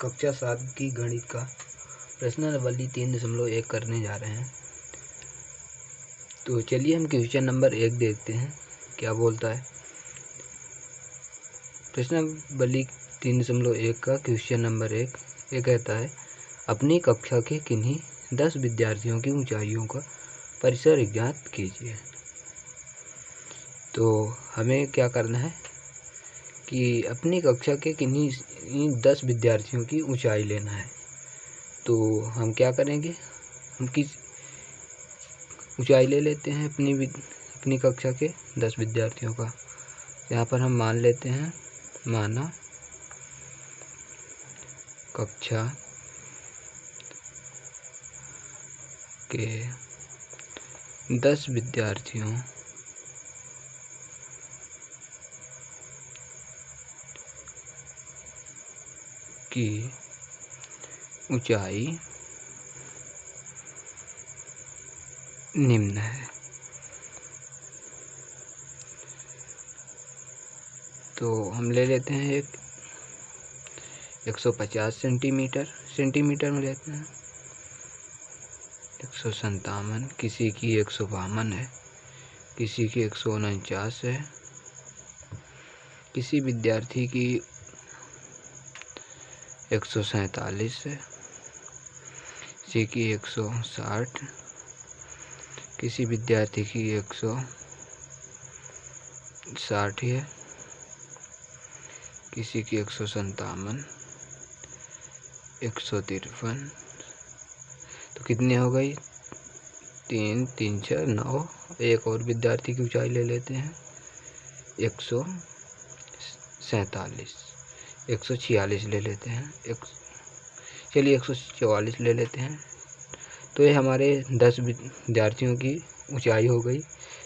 कक्षा 7 की गणित का प्रश्नावली 3.1 करने जा रहे हैं। तो चलिए हम क्वेश्चन नंबर 1 देखते हैं क्या बोलता है। प्रश्नावली 3.1 का क्वेश्चन नंबर 1 ये कहता है, अपनी कक्षा के किन्हीं 10 विद्यार्थियों की ऊंचाइयों का परिसर ज्ञात कीजिए। तो हमें क्या करना है कि अपनी कक्षा के किन्हीं 10 विद्यार्थियों की ऊंचाई लेना है। तो हम क्या करेंगे, हम किस ऊंचाई ले लेते हैं अपनी कक्षा के 10 विद्यार्थियों का। यहाँ पर हम मान लेते हैं, माना कक्षा के 10 विद्यार्थियों की ऊंचाई निम्न है। तो हम ले लेते हैं 150 सेंटीमीटर में लेते हैं। 157, किसी की 152 है, किसी की 149 है, किसी विद्यार्थी की 147 है, किसी की 160, किसी विद्यार्थी की 160 है, किसी की 157, 153। तो कितने हो गई? 3 3 6 9। एक और विद्यार्थी की ऊंचाई ले लेते हैं, 147, 146 ले लेते हैं, चलिए 144 ले लेते हैं। तो ये हमारे 10 विद्यार्थियों की ऊंचाई हो गई,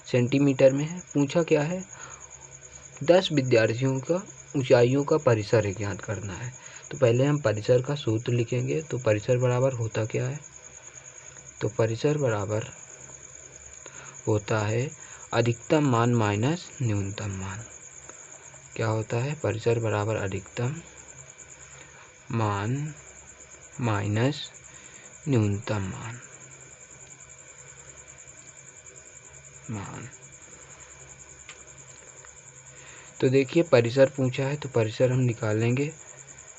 सेंटीमीटर में है। पूछा क्या है, 10 विद्यार्थियों का ऊंचाइयों का परिसर ज्ञात करना है। तो पहले हम परिसर का सूत्र लिखेंगे। तो परिसर बराबर होता क्या है, तो परिसर बराबर होता है अधिकतम मान माइनस न्यूनतम मान। क्या होता है, परिसर बराबर अधिकतम मान माइनस न्यूनतम मान। तो देखिए परिसर पूछा है तो परिसर हम निकालेंगे।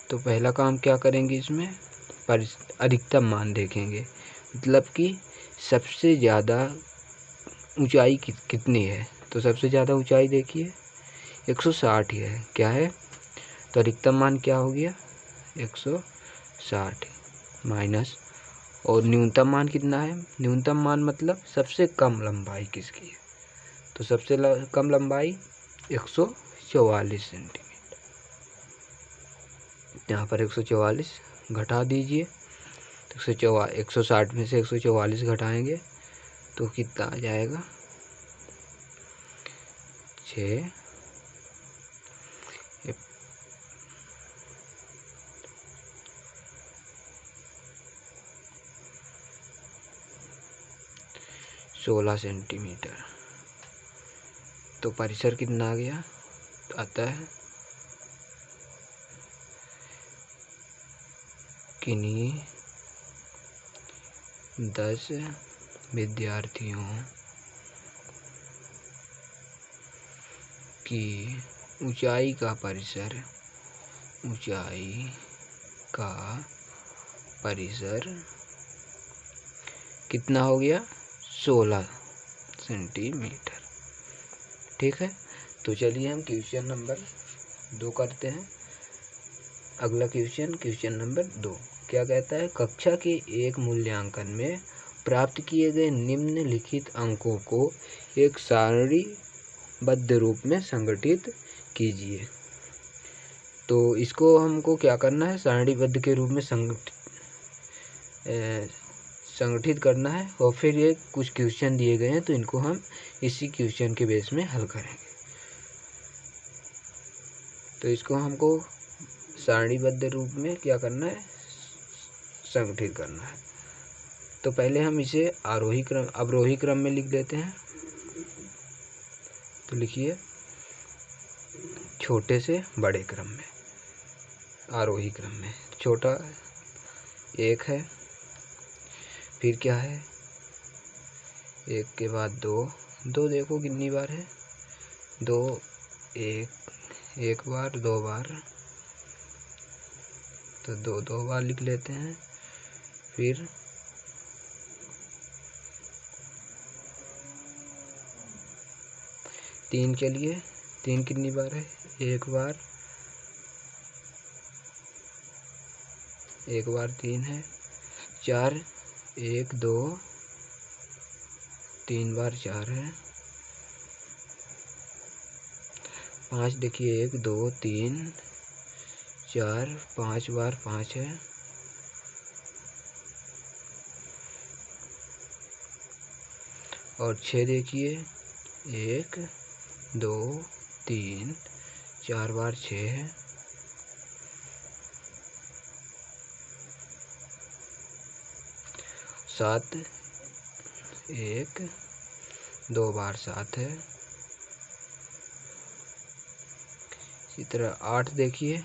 तो पहला काम क्या करेंगे, इसमें अधिकतम मान देखेंगे, मतलब कि सबसे ज़्यादा ऊंचाई कितनी है। तो सबसे ज़्यादा ऊंचाई देखिए 160 है, क्या है, तो अधिकतम मान क्या हो गया 160 माइनस, और न्यूनतम मान कितना है, न्यूनतम मान मतलब सबसे कम लंबाई किसकी है। तो सबसे कम लंबाई 144 सेंटीमीटर। यहाँ पर 144 घटा दीजिए। 160 में से 144 घटाएंगे तो कितना आ जाएगा, 6 16 सेंटीमीटर। तो परिसर कितना आ गया, तो आता है किन्हीं 10 विद्यार्थियों की ऊंचाई का परिसर कितना हो गया, 16 सेंटीमीटर। ठीक है। तो चलिए हम क्वेश्चन नंबर 2 करते हैं। अगला क्वेश्चन नंबर 2 क्या कहता है, कक्षा के एक मूल्यांकन में प्राप्त किए गए निम्नलिखित अंकों को एक सारणीबद्ध रूप में संगठित कीजिए। तो इसको हमको क्या करना है, सारणीबद्ध के रूप में संगठित करना है। और फिर ये कुछ क्वेश्चन दिए गए हैं तो इनको हम इसी क्वेश्चन के बेस में हल करेंगे। तो इसको हमको सारणीबद्ध रूप में क्या करना है, संगठित करना है। तो पहले हम इसे अवरोही क्रम में लिख देते हैं। तो लिखिए छोटे से बड़े क्रम में, आरोही क्रम में। छोटा 1 है, फिर क्या है 1 के बाद 2, 2 देखो कितनी बार है 2, 1 बार 2 बार, तो 2 बार लिख लेते हैं। फिर 3 चलिए 3 कितनी बार है 1 बार, 1 बार 3 है। 4 1 2 3 बार 4 है। 5 देखिए 1 2 3 4 5 बार 5 है। और 6 देखिए 1 2 3 4 बार 6 है। 7 1 2 बार 7 है। इसी तरह 8 देखिए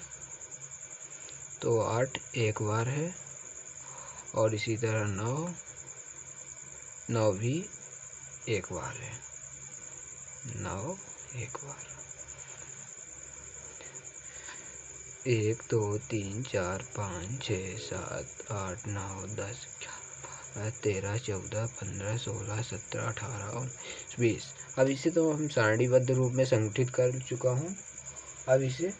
तो 8 1 बार है। और इसी तरह 9 भी 1 बार है, 9 1 बार। 1 2 3 4 5 6 7 8 9 10 11 13 14 15 16 17 18 19 20। अब इसे तो हम सारणीबद्ध रूप में संगठित कर चुका हूँ। अब इसे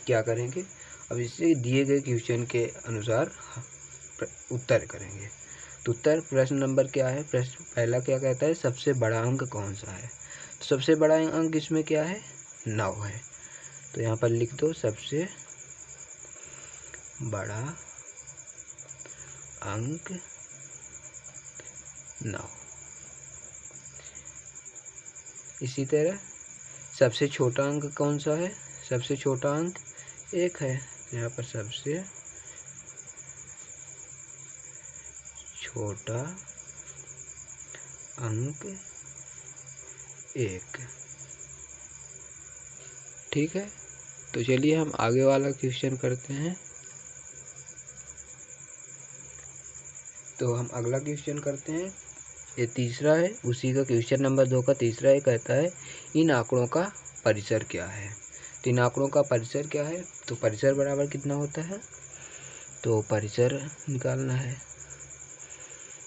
क्या करेंगे, अब इसे दिए गए क्वेश्चन के अनुसार उत्तर करेंगे। तो उत्तर प्रश्न नंबर क्या है, प्रश्न पहला क्या कहता है सबसे बड़ा अंक कौन सा है। तो सबसे बड़ा अंक इसमें क्या है 9 है। तो यहाँ पर लिख दो सबसे बड़ा अंक 9। इसी तरह सबसे छोटा अंक कौन सा है, सबसे छोटा अंक 1 है। तो यहाँ पर सबसे छोटा अंक 1। ठीक है, तो चलिए हम आगे वाला क्वेश्चन करते हैं। तो हम अगला क्वेश्चन करते हैं, ये तीसरा है, उसी का क्वेश्चन नंबर 2 का तीसरा है। कहता है इन आंकड़ों का परिसर क्या है। तो इन आंकड़ों का परिसर क्या है, तो परिसर बराबर कितना होता है, तो परिसर निकालना है।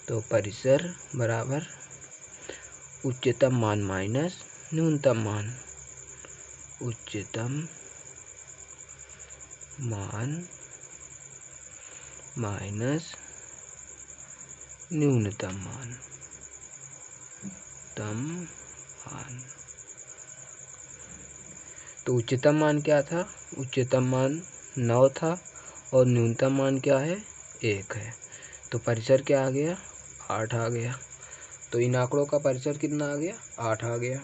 तो परिसर बराबर उच्चतम मान माइनस न्यूनतम मान, उच्चतम मान माइनस न्यूनतम मान, तो उच्चतम मान क्या था, उच्चतम मान 9 था और न्यूनतम मान क्या है 1 है। तो परिसर क्या आ गया 8 आ गया। तो इन आंकड़ों का परिसर कितना आ गया 8 आ गया।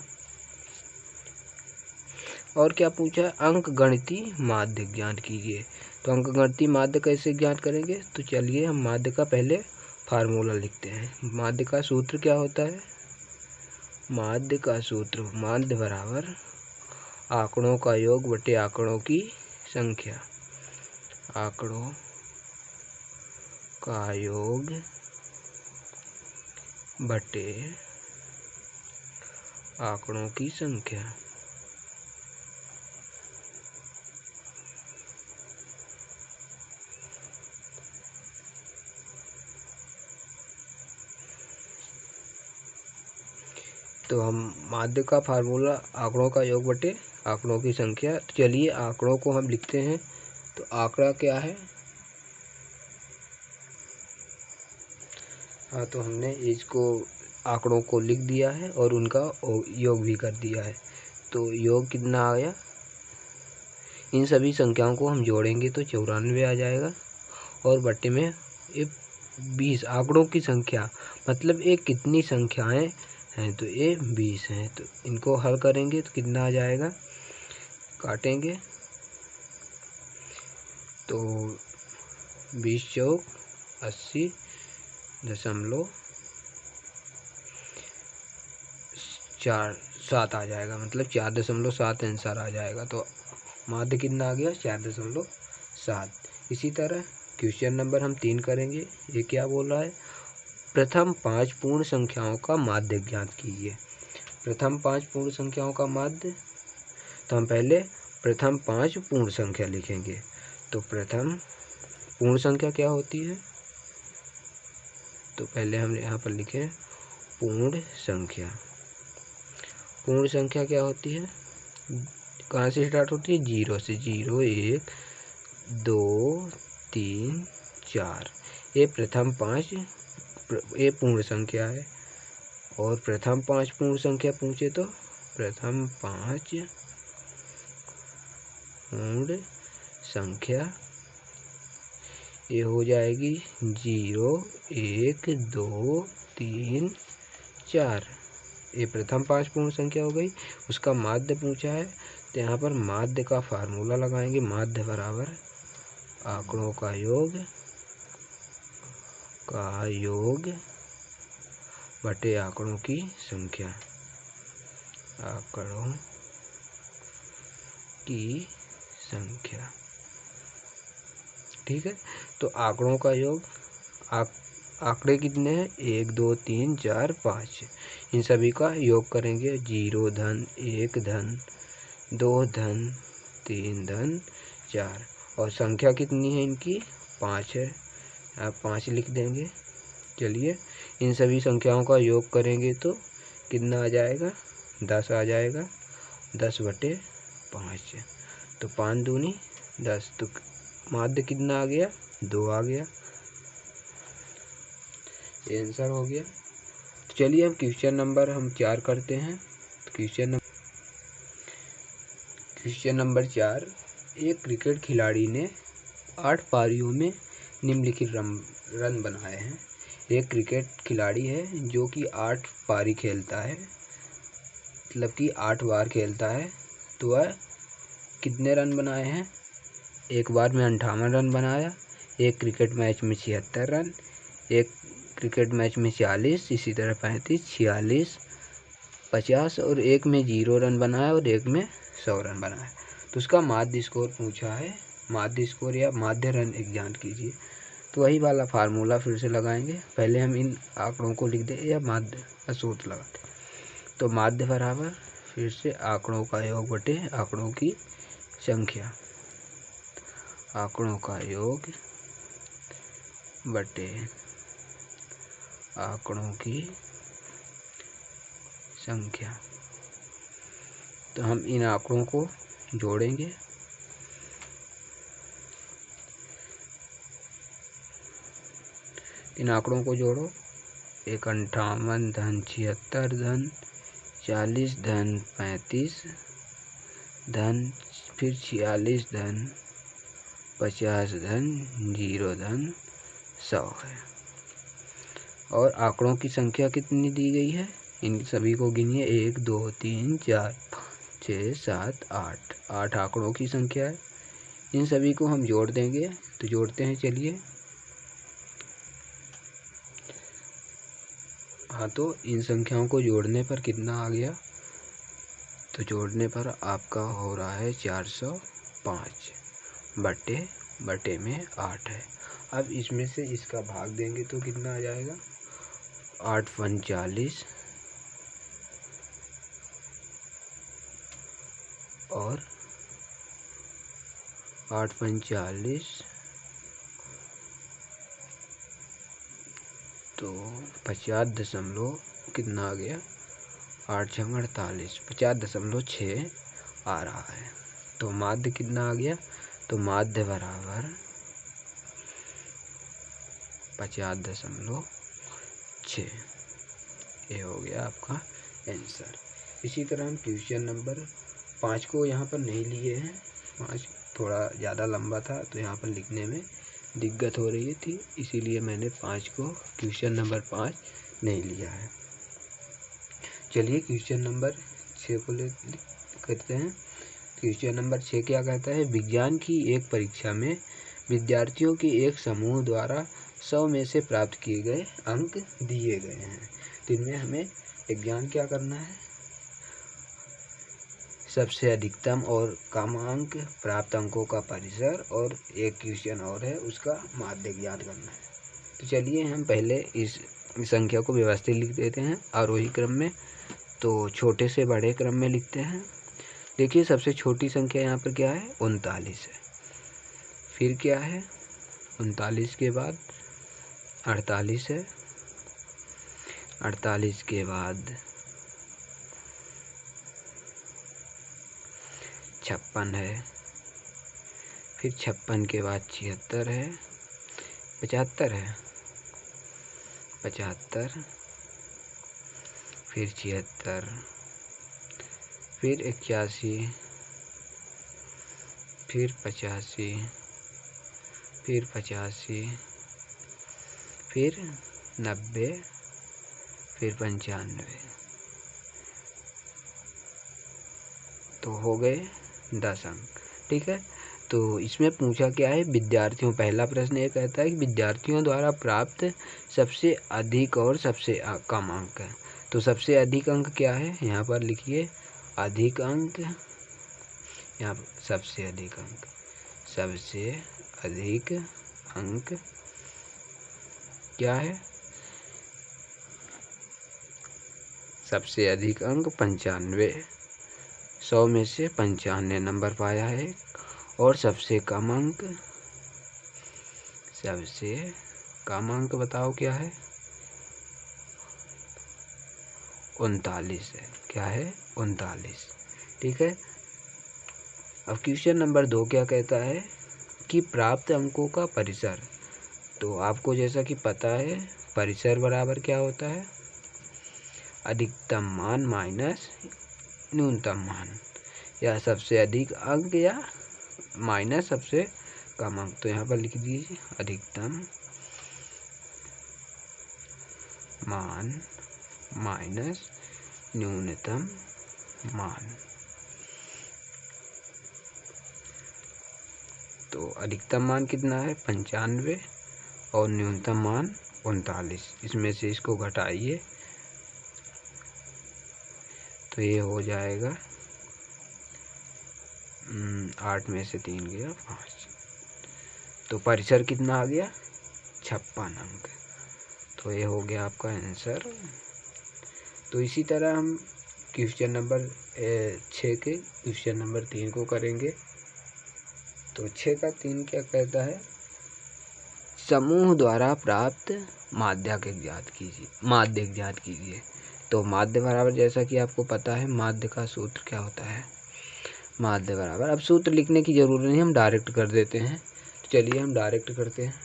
और क्या पूछा, अंक गणितीय माध्य ज्ञात कीजिए। तो अंक गणितीय माध्य कैसे ज्ञात करेंगे, तो चलिए हम माध्य का पहले फार्मूला लिखते हैं। माध्य का सूत्र क्या होता है, माध्य का सूत्र माध्य बराबर आंकड़ों का योग बटे आंकड़ों की संख्या, आंकड़ों का योग बटे आंकड़ों की संख्या। तो हम माध्य का फार्मूला आंकड़ों का योग बटे आंकड़ों की संख्या। तो चलिए आंकड़ों को हम लिखते हैं। तो आंकड़ा क्या है, हाँ तो हमने इसको आंकड़ों को लिख दिया है और उनका योग भी कर दिया है। तो योग कितना आ गया, इन सभी संख्याओं को हम जोड़ेंगे तो 94 आ जाएगा। और बटे में 20 आंकड़ों की संख्या, मतलब ये कितनी संख्याएं हैं, तो ये 20 हैं। तो इनको हल करेंगे तो कितना आ जाएगा, काटेंगे तो 20 चौक 80.47 आ जाएगा, मतलब 4.7 आंसर आ जाएगा। तो माध्य कितना आ गया 4.7। इसी तरह क्वेश्चन नंबर हम 3 करेंगे। ये क्या बोल रहा है, प्रथम 5 पूर्ण संख्याओं का माध्य ज्ञात कीजिए। प्रथम 5 पूर्ण संख्याओं का माध्य, तो हम पहले प्रथम 5 पूर्ण संख्या लिखेंगे। तो प्रथम पूर्ण संख्या क्या होती है, तो पहले हम यहाँ पर लिखे पूर्ण संख्या। पूर्ण संख्या क्या होती है, कहाँ से स्टार्ट होती है, 0 से। 0 1 2 3 4, ये प्रथम 5 ये पूर्ण संख्या है। और प्रथम 5 पूर्ण संख्या पूछे तो प्रथम 5 पूर्ण संख्या ये हो जाएगी 0 1 2 3 4, ये प्रथम 5 पूर्ण संख्या हो गई। उसका माध्य पूछा है, तो यहाँ पर माध्य का फार्मूला लगाएंगे। माध्य बराबर आंकड़ों का योग बटे आंकड़ों की संख्या। आंकड़ों की संख्या, ठीक है। तो आंकड़ों का योग, आंकड़े कितने हैं, 1 2 3 4 5, इन सभी का योग करेंगे। 0 धन 1 धन 2 धन 3 धन 4, और संख्या कितनी है इनकी, 5 है, आप 5 लिख देंगे। चलिए इन सभी संख्याओं का योग करेंगे तो कितना आ जाएगा, 10 आ जाएगा। 10 बटे 5, तो 5 दूनी 10, तो माध्य कितना आ गया, 2 आ गया। ये आंसर हो गया। तो चलिए हम क्वेश्चन नंबर 4 करते हैं। क्वेश्चन नंबर 4, एक क्रिकेट खिलाड़ी ने 8 पारियों में निम्नलिखित रन बनाए हैं। एक क्रिकेट खिलाड़ी है जो कि 8 पारी खेलता है, मतलब कि 8 बार खेलता है, तो वह कितने रन बनाए हैं, एक बार में 58 रन बनाया, एक क्रिकेट मैच में 76 रन, एक क्रिकेट मैच में 40, इसी तरह 35 46 50, और एक में 0 रन बनाया और एक में 100 रन बनाया। तो उसका माध्य स्कोर पूछा है। माध्य स्कोर या माध्य रन ज्ञात कीजिए। तो वही वाला फार्मूला फिर से लगाएंगे। पहले हम इन आंकड़ों को लिख दें या माध्य का सूत्र लगाते हैं। तो माध्य बराबर फिर से आंकड़ों का योग बटे आंकड़ों की संख्या। आंकड़ों का योग बटे आंकड़ों की संख्या। तो हम इन आंकड़ों को जोड़ेंगे। इन आंकड़ों को जोड़ो, 58 धन 76 धन 40 धन 35 धन फिर 46 धन 50 धन 0 धन 100 है। और आंकड़ों की संख्या कितनी दी गई है, इन सभी को गिनिए, 1 2 3 4 5 6 7 8, 8 आंकड़ों की संख्या है। इन सभी को हम जोड़ देंगे। तो जोड़ते हैं, चलिए। हाँ, तो इन संख्याओं को जोड़ने पर कितना आ गया, तो जोड़ने पर आपका हो रहा है 405 बटे में 8 है। अब इसमें से इसका भाग देंगे तो कितना आ जाएगा, 8 × 40 और 8 × 40 तो 50 दशमलव कितना आ गया, 8 × 48 50.6 आ रहा है। तो माध्य कितना आ गया, तो माध्य बराबर 50.6, ये हो गया आपका आंसर। इसी तरह हम क्वेश्चन नंबर 5 को यहाँ पर नहीं लिए हैं। 5 थोड़ा ज़्यादा लंबा था तो यहाँ पर लिखने में दिक्कत हो रही थी, इसीलिए मैंने 5 को क्वेश्चन नंबर 5 नहीं लिया है। चलिए क्वेश्चन नंबर 6 को करते हैं। क्वेश्चन नंबर 6 क्या कहता है, विज्ञान की एक परीक्षा में विद्यार्थियों के एक समूह द्वारा 100 में से प्राप्त किए गए अंक दिए गए हैं। तो इनमें हमें विज्ञान क्या करना है, सबसे अधिकतम और कम अंक, प्राप्त अंकों का परिसर, और एक क्वेश्चन और है उसका माध्य ज्ञात करना है। तो चलिए हम पहले इस संख्या को व्यवस्थित लिख देते हैं आरोही क्रम में। तो छोटे से बड़े क्रम में लिखते हैं। देखिए सबसे छोटी संख्या यहाँ पर क्या है, 39 है। फिर क्या है, 39 के बाद 48 है, 48 के बाद 56 है, फिर 56 के बाद 76 है, 75 है, 75, फिर 76, फिर 81, फिर 85, फिर 85, फिर 90, फिर 95। तो हो गए 10 अंक। ठीक है, तो इसमें पूछा क्या है, विद्यार्थियों, पहला प्रश्न ये कहता है कि विद्यार्थियों द्वारा प्राप्त सबसे अधिक और सबसे कम अंक है। तो सबसे अधिक अंक क्या है, यहाँ पर लिखिए अधिक अंक, यहाँ पर सबसे अधिक अंक, सबसे अधिक अंक क्या है, सबसे अधिक अंक 95, 100 में से 95 नंबर पाया है। और सबसे कम अंक, सबसे कम अंक बताओ क्या है, 39 है। क्या है, 39। ठीक है, अब क्वेश्चन नंबर 2 क्या कहता है कि प्राप्त अंकों का परिसर। तो आपको जैसा कि पता है परिसर बराबर क्या होता है, अधिकतम मान माइनस न्यूनतम मान, या सबसे अधिक अंक या माइनस सबसे कम अंक। तो यहाँ पर लिख दीजिए अधिकतम मान माइनस न्यूनतम मान। तो अधिकतम मान कितना है, 95, और न्यूनतम मान 39। इसमें से इसको घटाइए तो ये हो जाएगा 8 में से 3 गया 5। तो परिसर कितना आ गया, 56 अंक। तो ये हो गया आपका आंसर। तो इसी तरह हम क्वेश्चन नंबर 6 के क्वेश्चन नंबर 3 को करेंगे। तो 6 का 3 क्या कहता है, समूह द्वारा प्राप्त माध्य ज्ञात कीजिए। तो माध्य बराबर, जैसा कि आपको पता है माध्य का सूत्र क्या होता है, माध्य बराबर, अब सूत्र लिखने की जरूरत नहीं, हम डायरेक्ट कर देते हैं। तो चलिए हम डायरेक्ट करते हैं।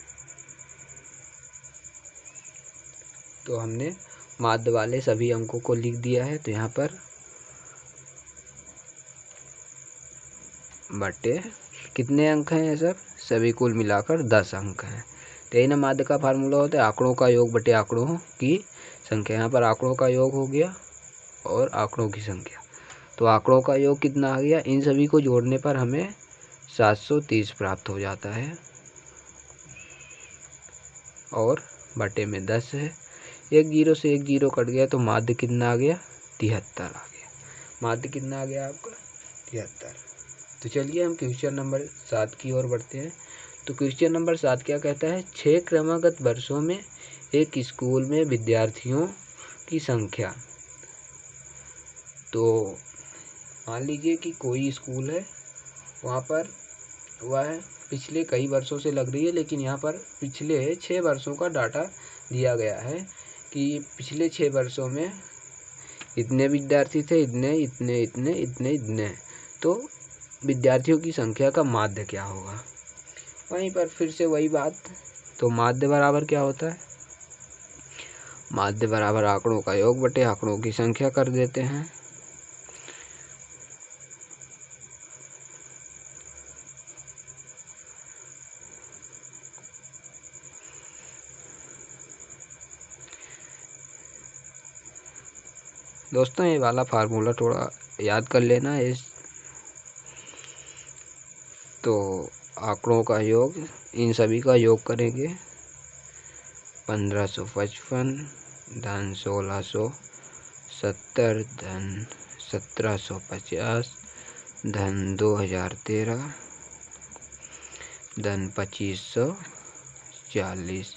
तो हमने माध्य वाले सभी अंकों को लिख दिया है। तो यहाँ पर बटे कितने अंक हैं, ये सब सभी कुल मिलाकर 10 अंक हैं। तो यही ना माध्य का फार्मूला होता है, आंकड़ों का योग बटे आंकड़ों की संख्या। यहाँ पर आंकड़ों का योग हो गया और आंकड़ों की संख्या। तो आंकड़ों का योग कितना आ गया, इन सभी को जोड़ने पर हमें 730 प्राप्त हो जाता है, और बटे में 10 है। एक जीरो से एक जीरो कट गया तो माध्य कितना आ गया, 73 आ गया। माध्य कितना आ गया आपका, 73। तो चलिए हम क्वेश्चन नंबर 7 की ओर बढ़ते हैं। तो क्वेश्चन नंबर 7 क्या कहता है, 6 क्रमागत वर्षों में एक स्कूल में विद्यार्थियों की संख्या। तो मान लीजिए कि कोई स्कूल है, वहाँ पर वह पिछले कई वर्षों से लग रही है, लेकिन यहाँ पर पिछले 6 वर्षों का डाटा दिया गया है कि पिछले 6 वर्षों में इतने विद्यार्थी थे, इतने। तो विद्यार्थियों की संख्या का माध्य क्या होगा। वहीं पर फिर से वही बात, तो माध्य बराबर क्या होता है, माध्य बराबर आंकड़ों का योग बटे आंकड़ों की संख्या कर देते हैं। दोस्तों ये वाला फार्मूला थोड़ा याद कर लेना है। तो आंकड़ों का योग, इन सभी का योग करेंगे, 1555 धन 1670 धन 1750 धन 2013 धन 2540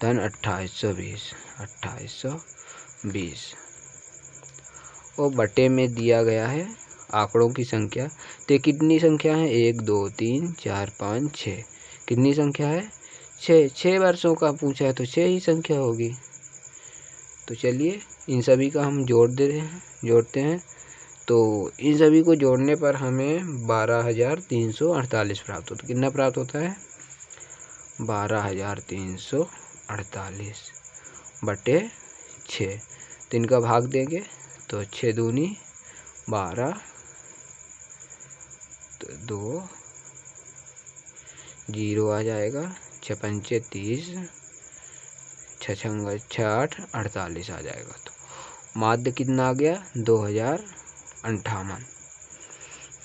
धन 2820 और बटे में दिया गया है आंकड़ों की संख्या। तो कितनी संख्या है? 1 2 3 4 5 6। कितनी संख्या है? 6 वर्षों का पूछा है तो 6 ही संख्या होगी। तो चलिए इन सभी का हम जोड़ते हैं। तो इन सभी को जोड़ने पर हमें 12,348 प्राप्त होता है। कितना प्राप्त होता है? 12,348 बटे 6। तो इनका भाग देंगे तो 6 दूनी 12, तो 2 जीरो आ जाएगा, 6 पंचे 30, 6 छंगा 6 48 आ जाएगा। तो माध्य कितना आ गया? 2058।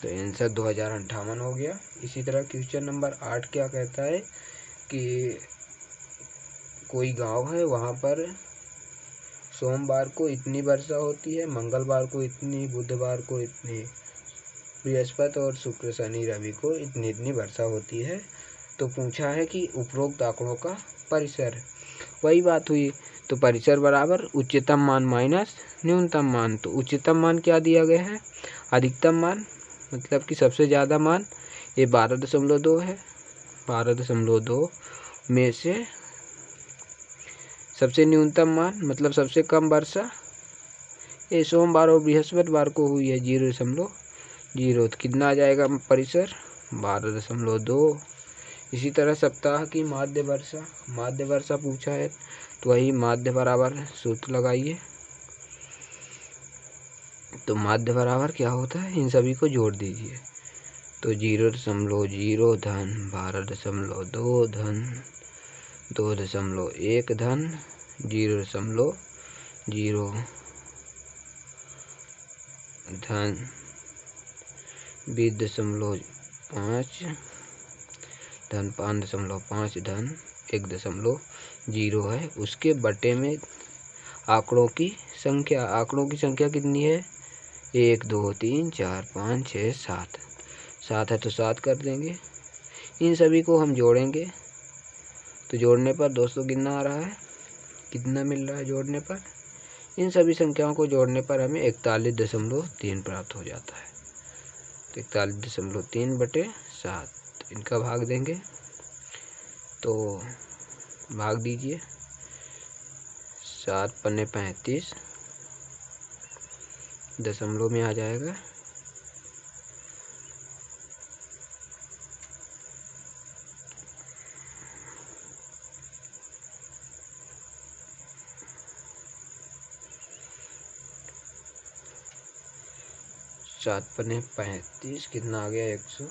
तो आंसर 2058 हो गया। इसी तरह क्वेश्चन नंबर 8 क्या कहता है कि कोई गांव है, वहां पर सोमवार को इतनी वर्षा होती है, मंगलवार को इतनी, बुधवार को इतनी, बृहस्पति और शुक्र शनि रवि को इतनी इतनी वर्षा होती है। तो पूछा है कि उपरोक्त आंकड़ों का परिसर। वही बात हुई। तो परिसर बराबर उच्चतम मान माइनस न्यूनतम मान। तो उच्चतम मान क्या दिया गया है? अधिकतम मान, मतलब कि सबसे ज़्यादा मान ये 12.2 है। 12.2 में से सबसे न्यूनतम मान मतलब सबसे कम वर्षा ये सोमवार और बृहस्पतिवार को हुई है, 0.0। तो कितना आ जाएगा परिसर? 12.2। इसी तरह सप्ताह की माध्य वर्षा पूछा है तो वही माध्य बराबर सूत्र लगाइए। तो माध्य बराबर क्या होता है? इन सभी को जोड़ दीजिए। तो 0.0 धन 12.2 धन 2.1 धन 0.0 धन 20.5 धन 5.5 धन 1.0 है। उसके बटे में आंकड़ों की संख्या कितनी है? 1 2 3 4 5 6 7 है तो 7 कर देंगे। इन सभी को हम जोड़ेंगे तो जोड़ने पर दोस्तों कितना आ रहा है? कितना मिल रहा है जोड़ने पर? इन सभी संख्याओं को जोड़ने पर हमें 41.3 प्राप्त हो जाता है। तो 41.3 बटे 7 इनका भाग देंगे। तो भाग दीजिए, 7 पन्ने 35 दशमलव में आ जाएगा। सात पन्ने 35 कितना आ गया? 100।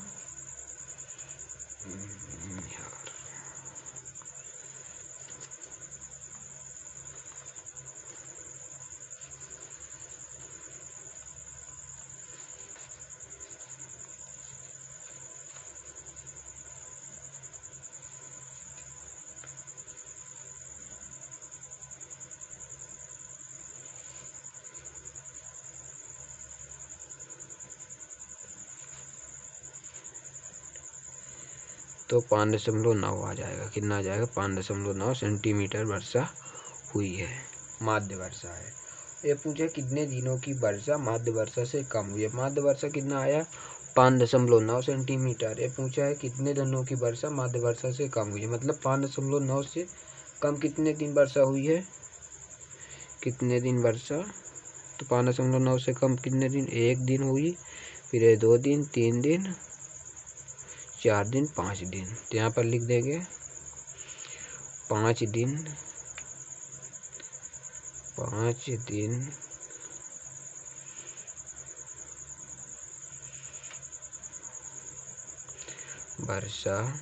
5.9 आ जाएगा। कितना आ जाएगा? 5.9 सेंटीमीटर वर्षा हुई है, माध्य वर्षा है। ये पूछा कितने दिनों की वर्षा माध्य वर्षा से कम हुई है। माध्य वर्षा कितना आया? 5.9 सेंटीमीटर। ये पूछा है कितने दिनों की वर्षा माध्य वर्षा से कम हुई है, मतलब 5.9 से कम कितने दिन वर्षा हुई है? कितने दिन वर्षा? तो 5.9 से कम कितने दिन? 1 दिन हुई, फिर 2 दिन, 3 दिन, 4 दिन, 5 दिन। तो यहाँ पर लिख देंगे 5 दिन 5 दिन वर्षा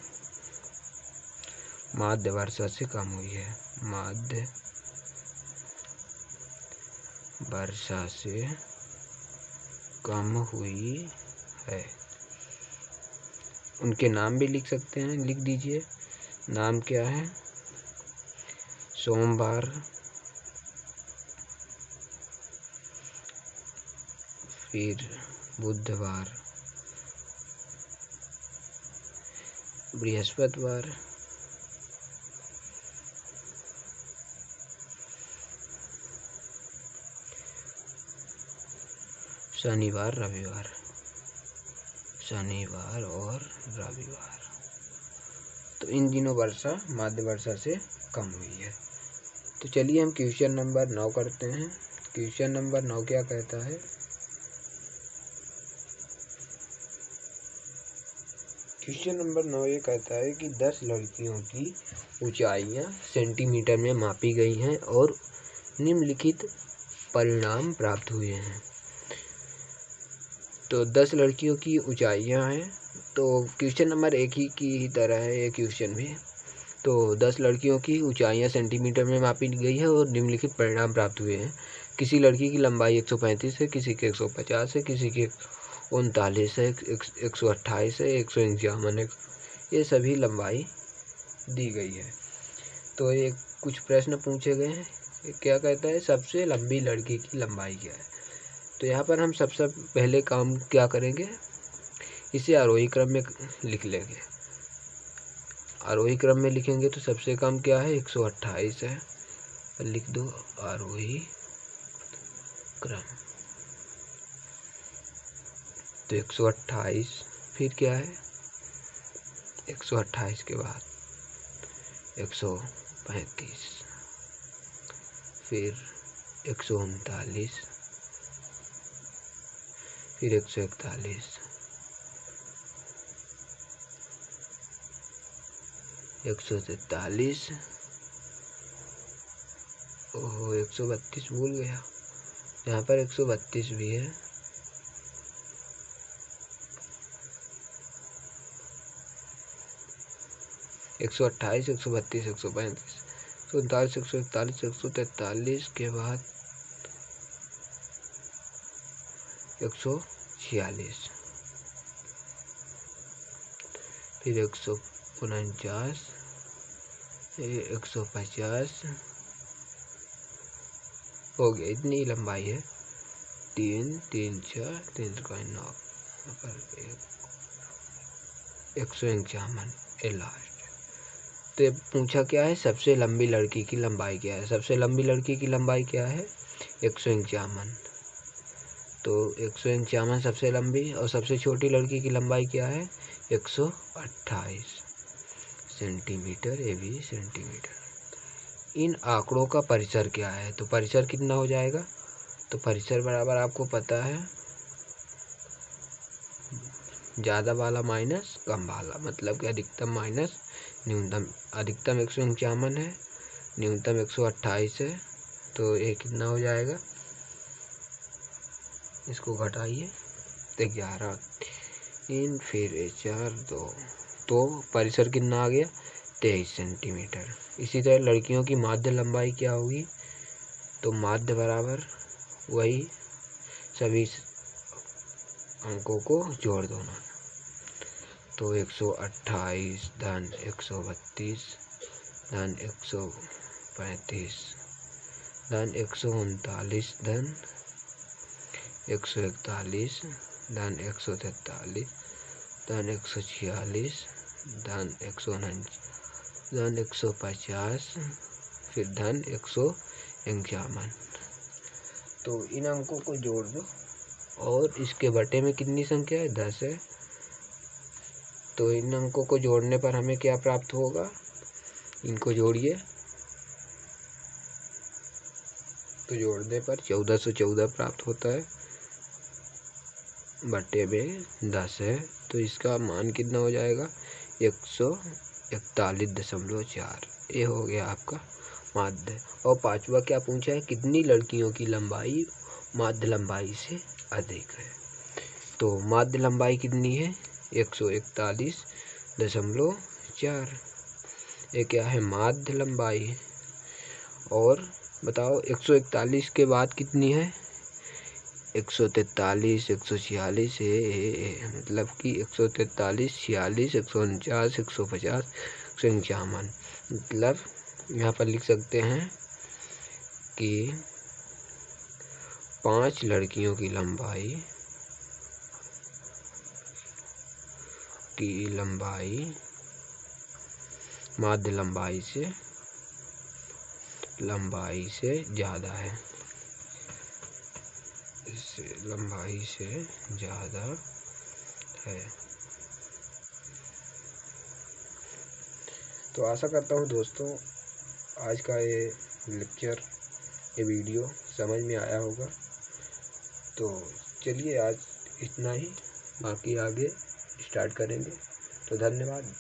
माध्य वर्षा से कम हुई है। माध्य वर्षा से कम हुई है। उनके नाम भी लिख सकते हैं, लिख दीजिए। नाम क्या है? सोमवार, फिर बुधवार, बृहस्पतिवार, शनिवार, रविवार, शनिवार और रविवार। तो इन दिनों वर्षा माध्य वर्षा से कम हुई है। तो चलिए हम क्वेश्चन नंबर 9 करते हैं। क्वेश्चन नंबर 9 क्या कहता है? क्वेश्चन नंबर 9 ये कहता है कि 10 लड़कियों की ऊंचाइयां सेंटीमीटर में मापी गई हैं और निम्नलिखित परिणाम प्राप्त हुए हैं। तो 10 लड़कियों की ऊंचाइयां हैं। तो क्वेश्चन नंबर 1 ही की तरह है ये क्वेश्चन भी। तो 10 लड़कियों की ऊंचाइयां सेंटीमीटर में मापी गई है और निम्नलिखित परिणाम प्राप्त हुए हैं। किसी लड़की की लंबाई 135 है, किसी की 150 है, किसी की 39 है, 128 है, 151 है। ये सभी लंबाई दी गई है। तो ये कुछ प्रश्न पूछे गए हैं। क्या कहता है? सबसे लंबी लड़की की लंबाई क्या है? तो यहाँ पर हम सबसे पहले काम क्या करेंगे? इसे आरोही क्रम में लिख लेंगे। आरोही क्रम में लिखेंगे तो सबसे कम क्या है? 128 है। लिख दो आरोही क्रम। तो 128, फिर क्या है? 128 के बाद 135, फिर 139, फिर 141, 143, ओहो 132 भूल गया, यहाँ पर 132 भी है। एक 128, 132, 135, 139, 141, 143 के बाद 146, फिर 149, 150 हो गया। इतनी लंबाई है। 3, 3, 4, 3, 9, 151 लास्ट। तो पूछा क्या है? सबसे लंबी लड़की की लंबाई क्या है? सबसे लंबी लड़की की लंबाई क्या है? 151। तो 151 सबसे लंबी, और सबसे छोटी लड़की की लंबाई क्या है? 128 सेंटीमीटर। ये भी सेंटीमीटर। इन आंकड़ों का परिसर क्या है? तो परिसर कितना हो जाएगा? तो परिसर बराबर आपको पता है, ज़्यादा वाला माइनस कम वाला, मतलब कि अधिकतम माइनस न्यूनतम। अधिकतम 151 है, न्यूनतम 128 है। तो ये कितना हो जाएगा? इसको घटाइए तो 11, 3, फिर 4, 2। तो परिसर कितना आ गया? 23 सेंटीमीटर। इसी तरह लड़कियों की माध्य लंबाई क्या होगी? तो माध्य बराबर वही, सभी अंकों को जोड़ दो ना। तो 128 धन 132 धन 135 धन 139 धन 141 धन 143 धन 146 धन 149 धन 150, फिर धन 151। तो इन अंकों को जोड़ दो और इसके बटे में कितनी संख्या है? 10 है। तो इन अंकों को जोड़ने पर हमें क्या प्राप्त होगा? इनको जोड़िए तो जोड़ने पर 1414 प्राप्त होता है, बटे में 10 है। तो इसका मान कितना हो जाएगा? 141.4। ये हो गया आपका माध्य। और पांचवा क्या पूछा है? कितनी लड़कियों की लंबाई माध्य लंबाई से अधिक है? तो माध्य लंबाई कितनी है? 141.4। ये क्या है? माध्य लंबाई। और बताओ 141 के बाद कितनी है? 143, 146 है, मतलब कि 143, 46, 149, 150, 151। मतलब यहाँ पर लिख सकते हैं कि 5 लड़कियों की लंबाई माध्य लंबाई से ज़्यादा है, इससे लंबाई से ज़्यादा है। तो आशा करता हूँ दोस्तों आज का ये लेक्चर, ये वीडियो समझ में आया होगा। तो चलिए आज इतना ही, बाकी आगे स्टार्ट करेंगे। तो धन्यवाद।